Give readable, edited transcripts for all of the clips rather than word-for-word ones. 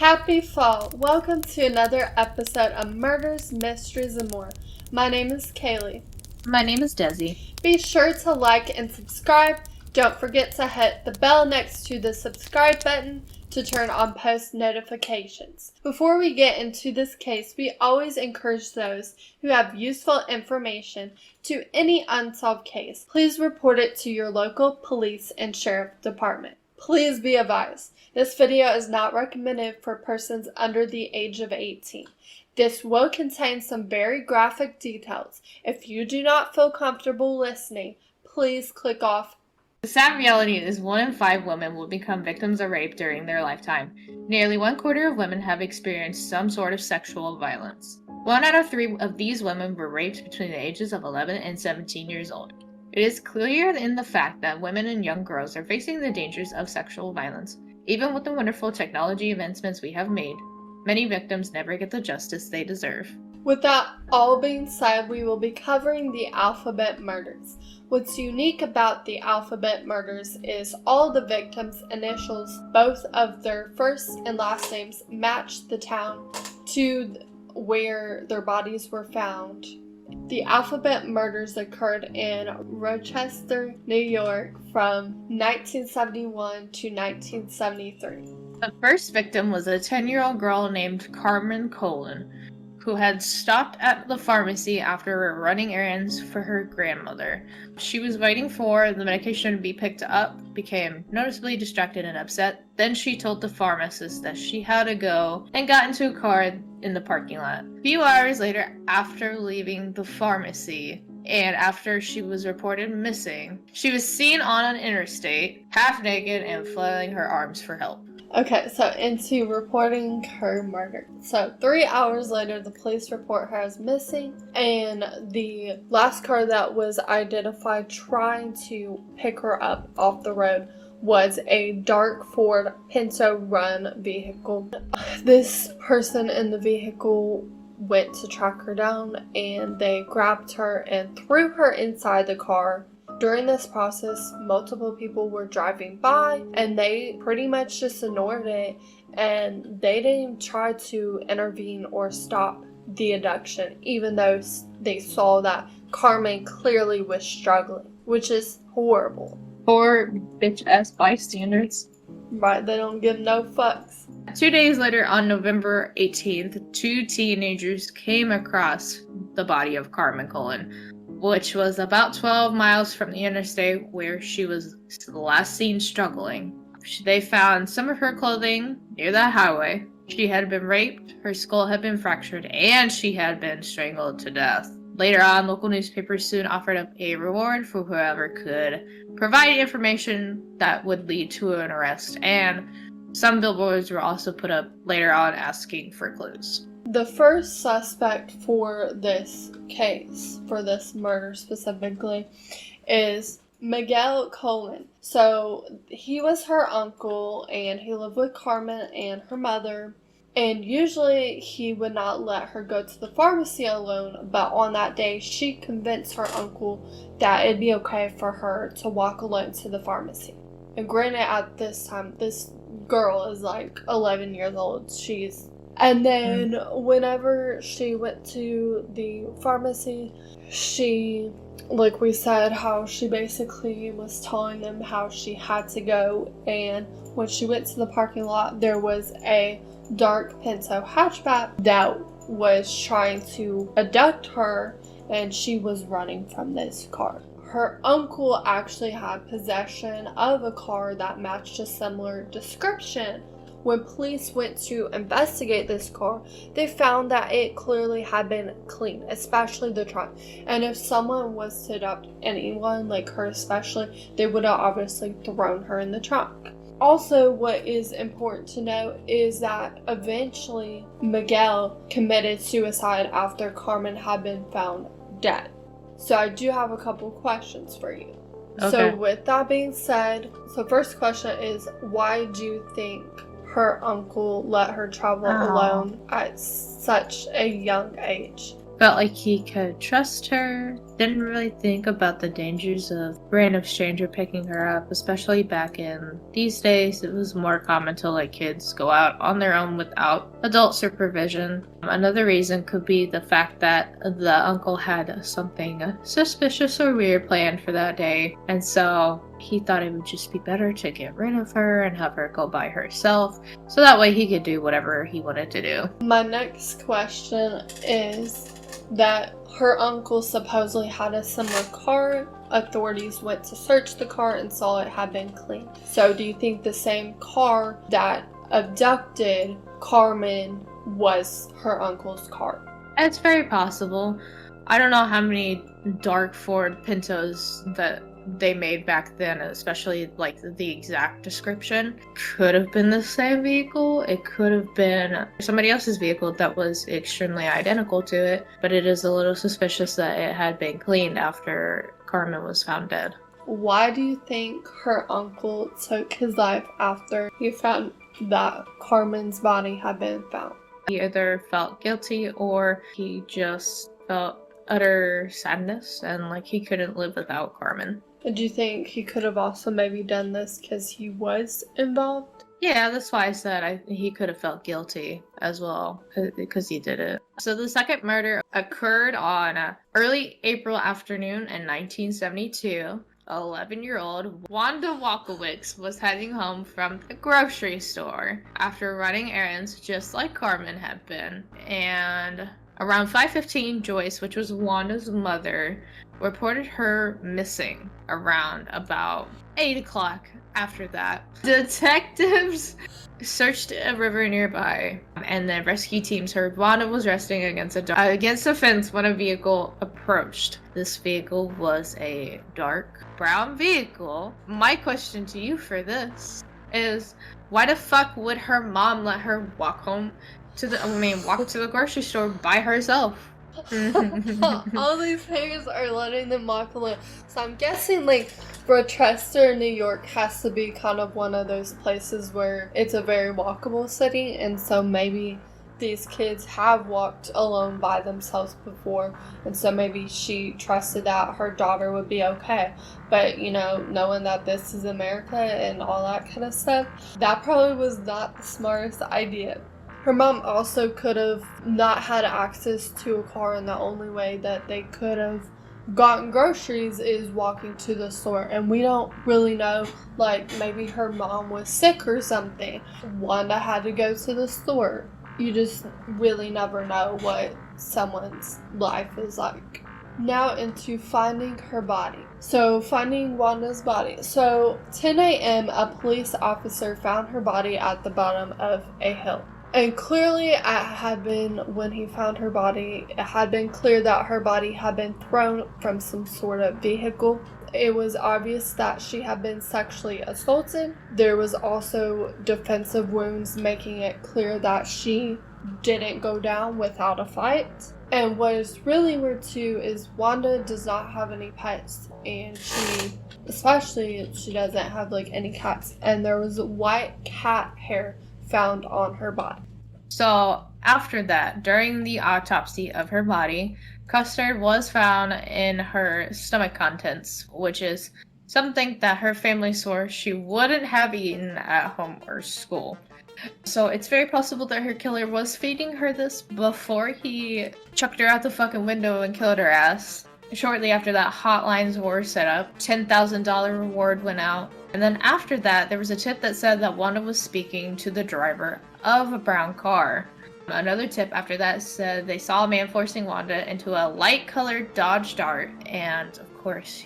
Happy fall! Welcome to another episode of Murders, Mysteries, and More. My name is Kaylee. My name is Desi. Be sure to like and subscribe. Don't forget to hit the bell next to the subscribe button to turn on post notifications. Before we get into this case, we always encourage those who have useful information to any unsolved case. Please report it to your local police and sheriff department. Please be advised, this video is not recommended for persons under the age of 18. This will contain some very graphic details. If you do not feel comfortable listening, please click off. The sad reality is 1 in 5 women will become victims of rape during their lifetime. Nearly 1/4 of women have experienced some sort of sexual violence. 1 out of 3 of these women were raped between the ages of 11 and 17 years old. It is clear in the fact that women and young girls are facing the dangers of sexual violence. Even with the wonderful technology advancements we have made, many victims never get the justice they deserve. With that all being said, we will be covering the Alphabet murders. What's unique about the Alphabet murders is all the victims' initials, both of their first and last names, match the town to where their bodies were found. The Alphabet murders occurred in Rochester, New York from 1971 to 1973. The first victim was a 10-year-old girl named Carmen Colon, who had stopped at the pharmacy after running errands for her grandmother. She was waiting for the medication to be picked up, became noticeably distracted and upset. Then she told the pharmacist that she had to go and got into a car in the parking lot. A few hours later, after leaving the pharmacy, and after she was reported missing, she was seen on an interstate, half naked and flailing her arms for help. Okay, so into reporting her murder. So 3 hours later, the police report her as missing, and the last car that was identified trying to pick her up off the road was a dark Ford Pinto Run vehicle. This person in the vehicle went to track her down, and they grabbed her and threw her inside the car. During this process, multiple people were driving by, and they pretty much just ignored it, and they didn't even try to intervene or stop the abduction, even though they saw that Carmen clearly was struggling, which is horrible. Poor bitch-ass bystanders. Right, they don't give no fucks. 2 days later, on November 18th, 2 teenagers came across the body of Carmen Colon, which was about 12 miles from the interstate where she was last seen struggling. They found some of her clothing near that highway. She had been raped, her skull had been fractured, and she had been strangled to death. Later on, local newspapers soon offered up a reward for whoever could provide information that would lead to an arrest, and some billboards were also put up later on asking for clues. The first suspect for this case, for this murder specifically, is Miguel Colon. So he was her uncle, and he lived with Carmen and her mother, and usually he would not let her go to the pharmacy alone, but on that day she convinced her uncle that it'd be okay for her to walk alone to the pharmacy. And granted, at this time, this girl is like 11 years old. And then whenever she went to the pharmacy, she, like we said, how she basically was telling them how she had to go. And when she went to the parking lot, there was a dark Pinto hatchback that was trying to abduct her, and she was running from this car. Her uncle actually had possession of a car that matched a similar description. When police went to investigate this car, they found that it clearly had been cleaned, especially the trunk. And if someone was to abduct anyone, like her especially, they would have obviously thrown her in the trunk. Also, what is important to note is that eventually Miguel committed suicide after Carmen had been found dead. So I do have a couple questions for you. Okay. So with that being said, first question is, why do you think her uncle let her travel alone at such a young age? Felt like he could trust her, didn't really think about the dangers of a random stranger picking her up, especially back in these days. It was more common to let kids go out on their own without adult supervision. Another reason could be the fact that the uncle had something suspicious or weird planned for that day, and so he thought it would just be better to get rid of her and have her go by herself, so that way he could do whatever he wanted to do. My next question is that her uncle supposedly had a similar car. Authorities went to search the car and saw it had been cleaned. So do you think the same car that abducted Carmen was her uncle's car? It's very possible. I don't know how many dark Ford Pintos that they made back then, especially like the exact description. Could have been the same vehicle. It could have been somebody else's vehicle that was extremely identical to it, but it is a little suspicious that it had been cleaned after Carmen was found dead. Why do you think her uncle took his life after he found that Carmen's body had been found? He either felt guilty or he just felt utter sadness and like he couldn't live without Carmen. Do you think he could have also maybe done this because he was involved? Yeah, that's why I said he could have felt guilty as well because he did it. So the second murder occurred on early April afternoon in 1972. 11-year-old Wanda Walkowicz was heading home from the grocery store after running errands just like Carmen had been. And around 5:15, Joyce, which was Wanda's mother, reported her missing around about 8 o'clock. After that, detectives searched a river nearby, and the rescue teams heard Wanda was resting against a fence when a vehicle approached. This vehicle was a dark brown vehicle. My question to you for this is, why the fuck would her mom let her walk to the grocery store by herself? All these parents are letting them walk alone. So I'm guessing like Rochester, New York has to be kind of one of those places where it's a very walkable city, and so maybe these kids have walked alone by themselves before, and so maybe she trusted that her daughter would be okay. But knowing that this is America and all that kind of stuff, that probably was not the smartest idea. Her mom also could have not had access to a car, and the only way that they could have gotten groceries is walking to the store. And we don't really know, like maybe her mom was sick or something. Wanda had to go to the store. You just really never know what someone's life is like. Now into finding her body. So finding Wanda's body. So 10 a.m. a police officer found her body at the bottom of a hill. And clearly when he found her body, it had been clear that her body had been thrown from some sort of vehicle. It was obvious that she had been sexually assaulted. There was also defensive wounds, making it clear that she didn't go down without a fight. And what is really weird too is Wanda does not have any pets, and she doesn't have like any cats. And there was white cat hair found on her body. So after that, during the autopsy of her body, custard was found in her stomach contents, which is something that her family swore she wouldn't have eaten at home or school. So it's very possible that her killer was feeding her this before he chucked her out the fucking window and killed her ass. Shortly after that, hotlines were set up. $10,000 reward went out. And then after that, there was a tip that said that Wanda was speaking to the driver of a brown car. Another tip after that said they saw a man forcing Wanda into a light-colored Dodge Dart. And of course,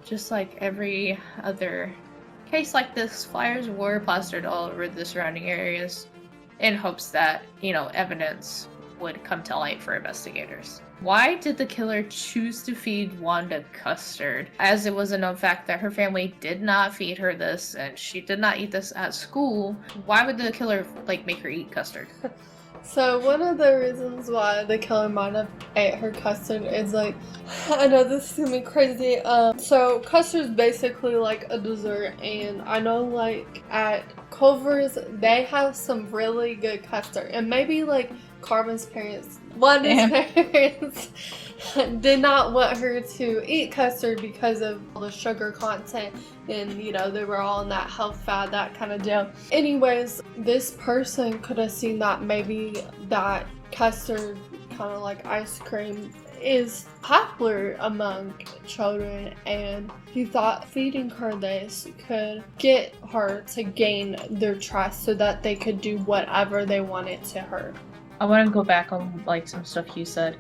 just like every other case like this, flyers were plastered all over the surrounding areas in hopes that, evidence would come to light for investigators. Why did the killer choose to feed Wanda custard? As it was a known fact that her family did not feed her this and she did not eat this at school, why would the killer make her eat custard? So one of the reasons why the killer might have ate her custard is I know this is gonna be crazy. So custard's basically like a dessert, and I know at Culver's they have some really good custard, and maybe Carmen's parents, Wanda's parents, did not want her to eat custard because of all the sugar content, and they were all in that health fad, that kind of deal. Anyways, this person could have seen that maybe that custard, kind of like ice cream, is popular among children, and he thought feeding her this could get her to gain their trust so that they could do whatever they wanted to her. I want to go back on like some stuff you said.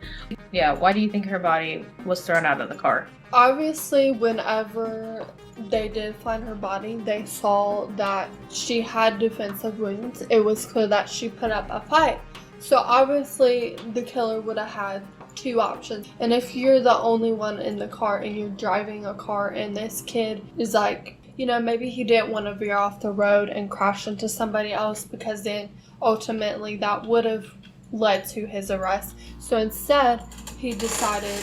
Yeah, why do you think her body was thrown out of the car? Obviously, whenever they did find her body, they saw that she had defensive wounds. It was clear that she put up a fight. So obviously, the killer would have had two options. And if you're the only one in the car and you're driving a car and this kid is like, maybe he didn't want to veer off the road and crash into somebody else, because then ultimately that would have led to his arrest. So instead, he decided,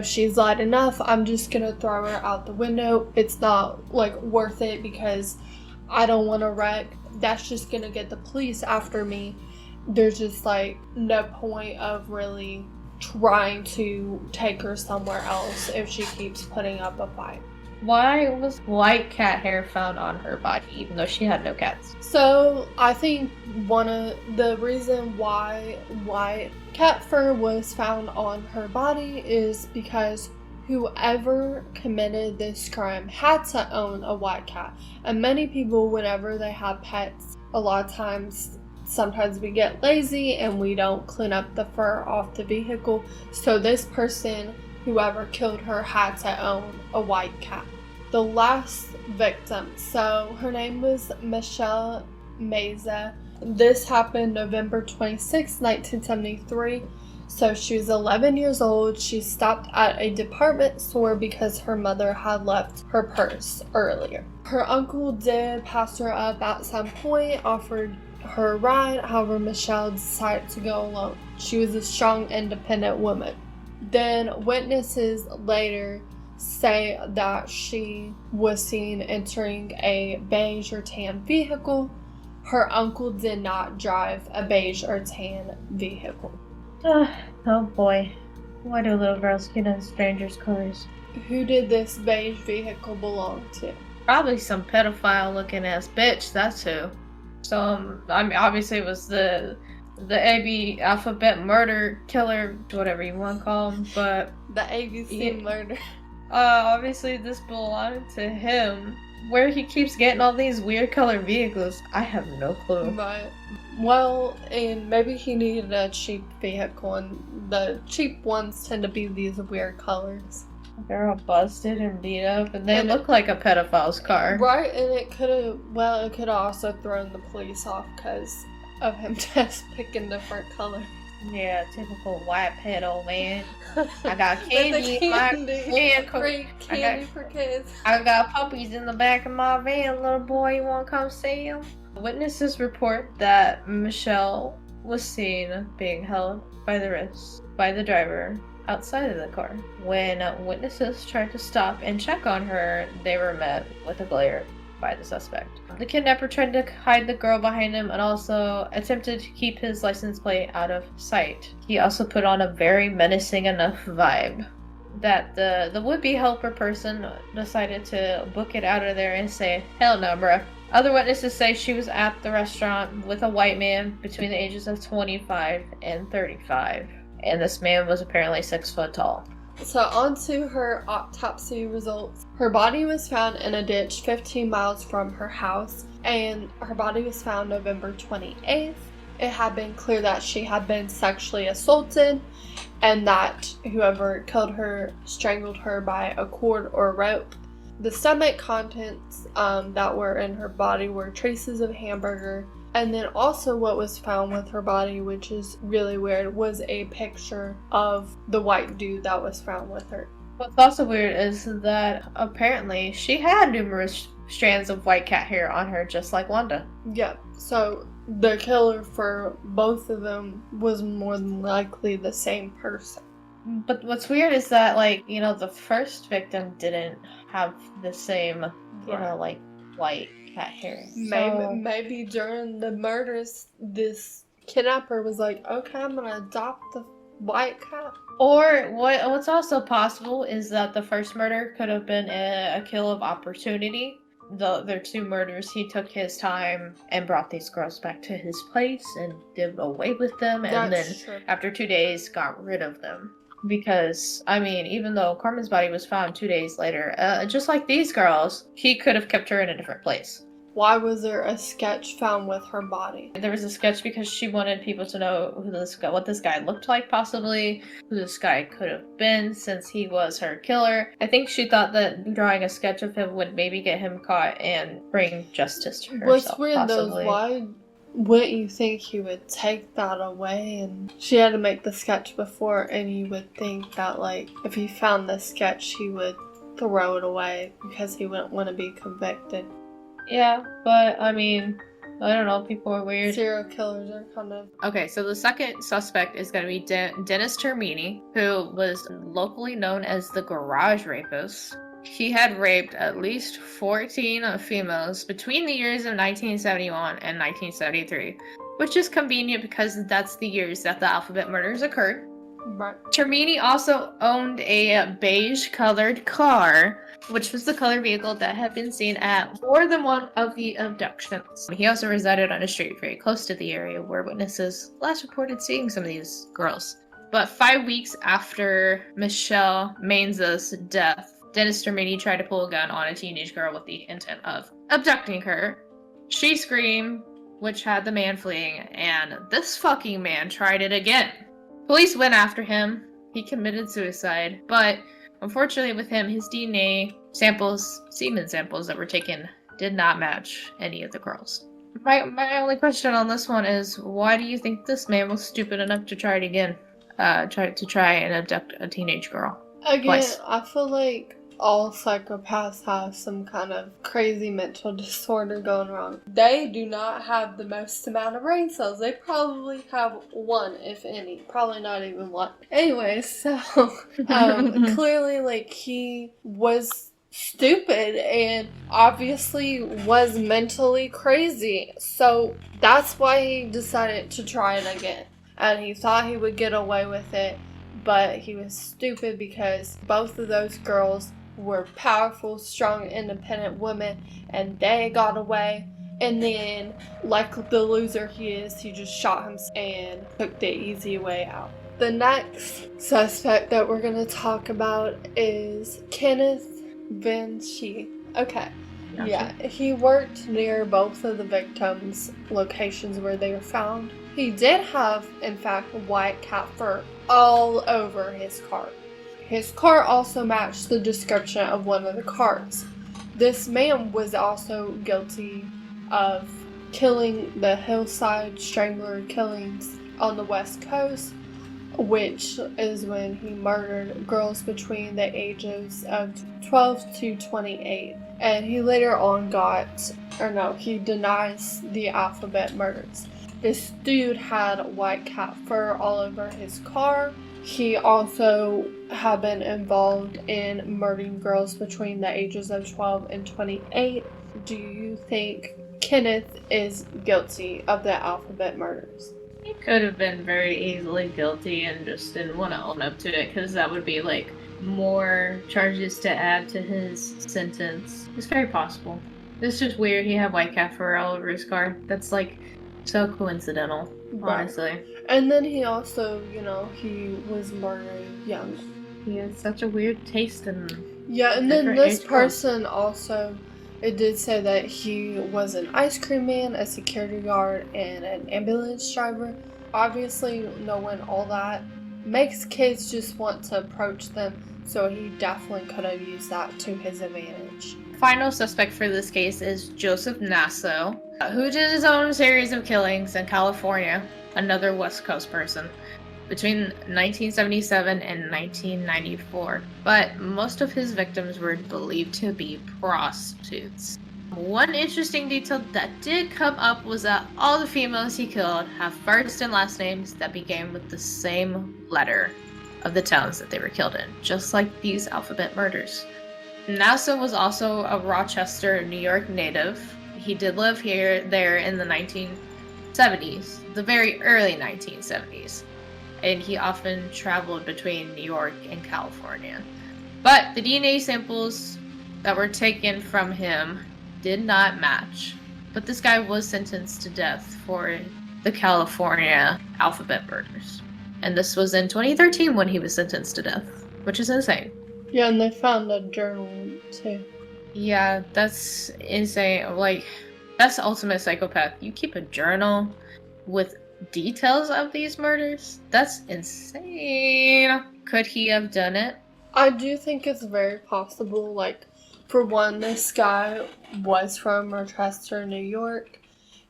she's light enough, I'm just gonna throw her out the window. It's not like worth it because I don't want to wreck. That's just gonna get the police after me. There's just like no point of really trying to take her somewhere else if she keeps putting up a fight. Why was white cat hair found on her body even though she had no cats? So I think one of the reason why white cat fur was found on her body is because whoever committed this crime had to own a white cat. And many people, whenever they have pets, a lot of times, sometimes we get lazy and we don't clean up the fur off the vehicle. So this person, whoever killed her, had to own a white cat. The last victim, so her name was Michelle Meza. This happened November 26, 1973. So she was 11 years old. She stopped at a department store because her mother had left her purse earlier. Her uncle did pass her up at some point, offered her a ride. However, Michelle decided to go alone. She was a strong, independent woman. Then witnesses later say that she was seen entering a beige or tan vehicle. Her uncle did not drive a beige or tan vehicle. Oh boy. Why do little girls get in strangers' cars? Who did this beige vehicle belong to? Probably some pedophile looking ass bitch, that's who. So, obviously it was the AB alphabet murder killer, whatever you want to call him, but... The ABC murder. Obviously this belonged to him. Where he keeps getting all these weird colored vehicles, I have no clue. But, and maybe he needed a cheap vehicle, and the cheap ones tend to be these weird colors. They're all busted and beat up, and they look like a pedophile's car. Right, and it could have also thrown the police off because of him just picking different colors. Yeah, typical white pedo, man. I got candy in my van. Free candy for kids. I got puppies in the back of my van, little boy. You want to come see them? Witnesses report that Michelle was seen being held by the wrist by the driver outside of the car. When witnesses tried to stop and check on her, they were met with a glare by the suspect. The kidnapper tried to hide the girl behind him and also attempted to keep his license plate out of sight. He also put on a very menacing enough vibe that the would-be helper person decided to book it out of there and say, "Hell no, bruh." Other witnesses say she was at the restaurant with a white man between the ages of 25 and 35. And this man was apparently 6 foot tall. So on to her autopsy results. Her body was found in a ditch 15 miles from her house, and her body was found November 28th. It had been clear that she had been sexually assaulted, and that whoever killed her strangled her by a cord or rope. The stomach contents that were in her body were traces of hamburger. And then also what was found with her body, which is really weird, was a picture of the white dude that was found with her. What's also weird is that apparently she had numerous strands of white cat hair on her, just like Wanda. Yep. So the killer for both of them was more than likely the same person. But what's weird is that, the first victim didn't have the same, white cat hair. Maybe during the murders, this kidnapper was like, okay, I'm gonna adopt the white cat. Or what's also possible is that the first murder could have been a kill of opportunity. The other two murders, he took his time and brought these girls back to his place and did away with them, and That's then true. after 2 days got rid of them. Because, I mean, even though Carmen's body was found 2 days later, just like these girls, he could have kept her in a different place. Why was there a sketch found with her body? There was a sketch because she wanted people to know what this guy looked like, possibly, who this guy could have been, since he was her killer. I think she thought that drawing a sketch of him would maybe get him caught and bring justice to herself. What's weird though is why wouldn't you think he would take that away? And she had to make the sketch before, and you would think that, like, if he found the sketch, he would throw it away because he wouldn't want to be convicted. Yeah, but I mean, I don't know, people are weird. Serial killers are kind of... Okay, so the second suspect is going to be Dennis Termini, who was locally known as the Garage Rapist. He had raped at least 14 females between the years of 1971 and 1973, which is convenient because that's the years that the Alphabet murders occurred. Right. Termini also owned a beige-colored car, which was the color vehicle that had been seen at more than one of the abductions. He also resided on a street very close to the area where witnesses last reported seeing some of these girls. But 5 weeks after Michelle Mainza's death, Dennis Termini tried to pull a gun on a teenage girl with the intent of abducting her. She screamed, which had the man fleeing, and this fucking man tried it again. Police went after him. He committed suicide, but unfortunately with him, his DNA samples, semen samples that were taken, did not match any of the girls. My only question on this one is, why do you think this man was stupid enough to try it again? Try and abduct a teenage girl. Again, Twice. I feel like all psychopaths have some kind of crazy mental disorder going wrong. They do not have the most amount of brain cells. They probably have one, if any. Probably not even one. Anyway, so clearly, like, he was stupid and obviously was mentally crazy. So that's why he decided to try it again. And he thought he would get away with it, but he was stupid because both of those girls were powerful, strong, independent women, and they got away. And then, like the loser he is, he just shot himself and took the easy way out. The next suspect that we're going to talk about is Kenneth Vinci. Okay. Gotcha. Yeah, he worked near both of the victims' locations where they were found. He did have, in fact, white cat fur all over his car. His car also matched the description of one of the cars. This man was also guilty of killing the Hillside Strangler killings on the West Coast, which is when he murdered girls between the ages of 12 to 28. And he later on he denies the Alphabet murders. This dude had white cat fur all over his car. He also had been involved in murdering girls between the ages of 12 and 28. Do you think Kenneth is guilty of the Alphabet murders? He could have been very easily guilty and just didn't want to own up to it, because that would be like more charges to add to his sentence. It's very possible. It's just weird he had white cat fur all over his car. That's like so coincidental, honestly. Right. And then he also, he was murdering young. He has such a weird taste in... Yeah, and then different this age person also, it did say that he was an ice cream man, a security guard, and an ambulance driver. Obviously, knowing all that makes kids just want to approach them, so he definitely could have used that to his advantage. Final suspect for this case is Joseph Nasso, who did his own series of killings in California, another West Coast person, between 1977 and 1994. But most of his victims were believed to be prostitutes. One interesting detail that did come up was that all the females he killed have first and last names that began with the same letter of the towns that they were killed in, just like these Alphabet murders. Nasso was also a Rochester, New York native. He did live there in the 70s, the very early 1970s, and he often traveled between New York and California. But the DNA samples that were taken from him did not match. But this guy was sentenced to death for the California alphabet murders. And this was in 2013 when he was sentenced to death, which is insane. Yeah, and they found a journal too. Yeah, that's insane. Like, that's ultimate psychopath. You keep a journal with details of these murders? That's insane. Could he have done it? I do think it's very possible. Like, for one, this guy was from Rochester, New York.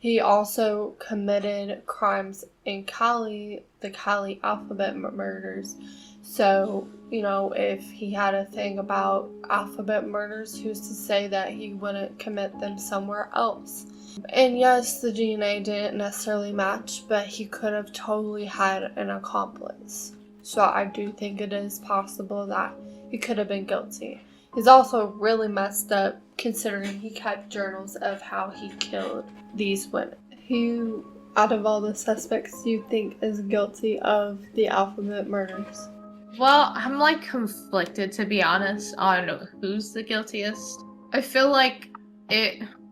He also committed crimes in Cali, the Cali alphabet murders. So, if he had a thing about alphabet murders, who's to say that he wouldn't commit them somewhere else? And yes, the DNA didn't necessarily match, but he could have totally had an accomplice. So I do think it is possible that he could have been guilty. He's also really messed up considering he kept journals of how he killed these women. Who, out of all the suspects, do you think is guilty of the alphabet murders? Well, I'm conflicted, to be honest, on who's the guiltiest. I feel like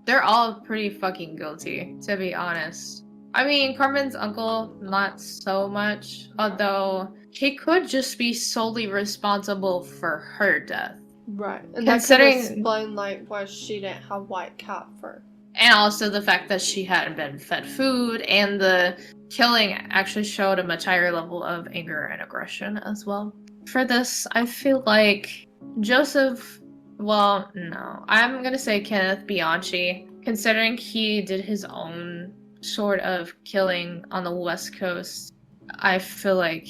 they're all pretty fucking guilty, to be honest. I mean, Carmen's uncle, not so much, although he could just be solely responsible for her death. Right, and that could explain, why she didn't have white cat fur. And also the fact that she hadn't been fed food, and the killing actually showed a much higher level of anger and aggression as well. For this, I feel like Joseph, well, no. I'm gonna say Kenneth Bianchi, considering he did his own sort of killing on the West Coast. I feel like,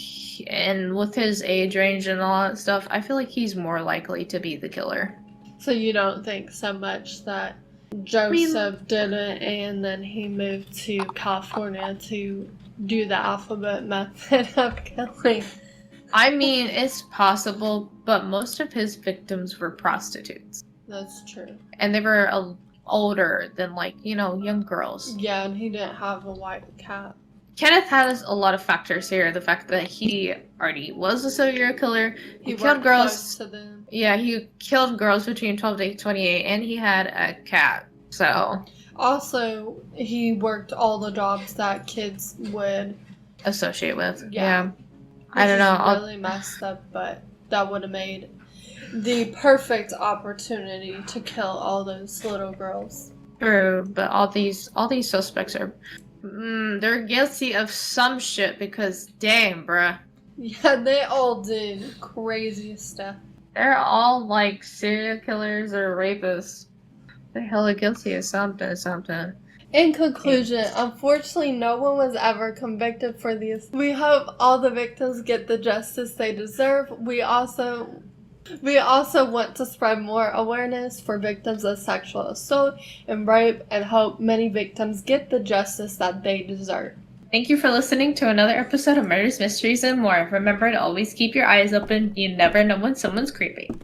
and with his age range and all that stuff, I feel like he's more likely to be the killer. So you don't think so much that Joseph did it and then he moved to California to do the alphabet method of killing? I mean, it's possible, but most of his victims were prostitutes. That's true. And they were older than, young girls. Yeah, and he didn't have a white cat. Kenneth has a lot of factors here. The fact that he already was a serial killer. He killed girls. Close to them. Yeah, he killed girls between 12 to 28, and he had a cat. So. Also, he worked all the jobs that kids would associate with. Yeah. I don't know. It's really messed up, but that would have made the perfect opportunity to kill all those little girls. True, but all these suspects are, they're guilty of some shit because dang, bruh. Yeah, they all did crazy stuff. They're all serial killers or rapists. They're hella guilty of something. In conclusion, unfortunately, no one was ever convicted for these. We hope all the victims get the justice they deserve. We also want to spread more awareness for victims of sexual assault and rape and hope many victims get the justice that they deserve. Thank you for listening to another episode of Murders, Mysteries, and More. Remember to always keep your eyes open. You never know when someone's creeping.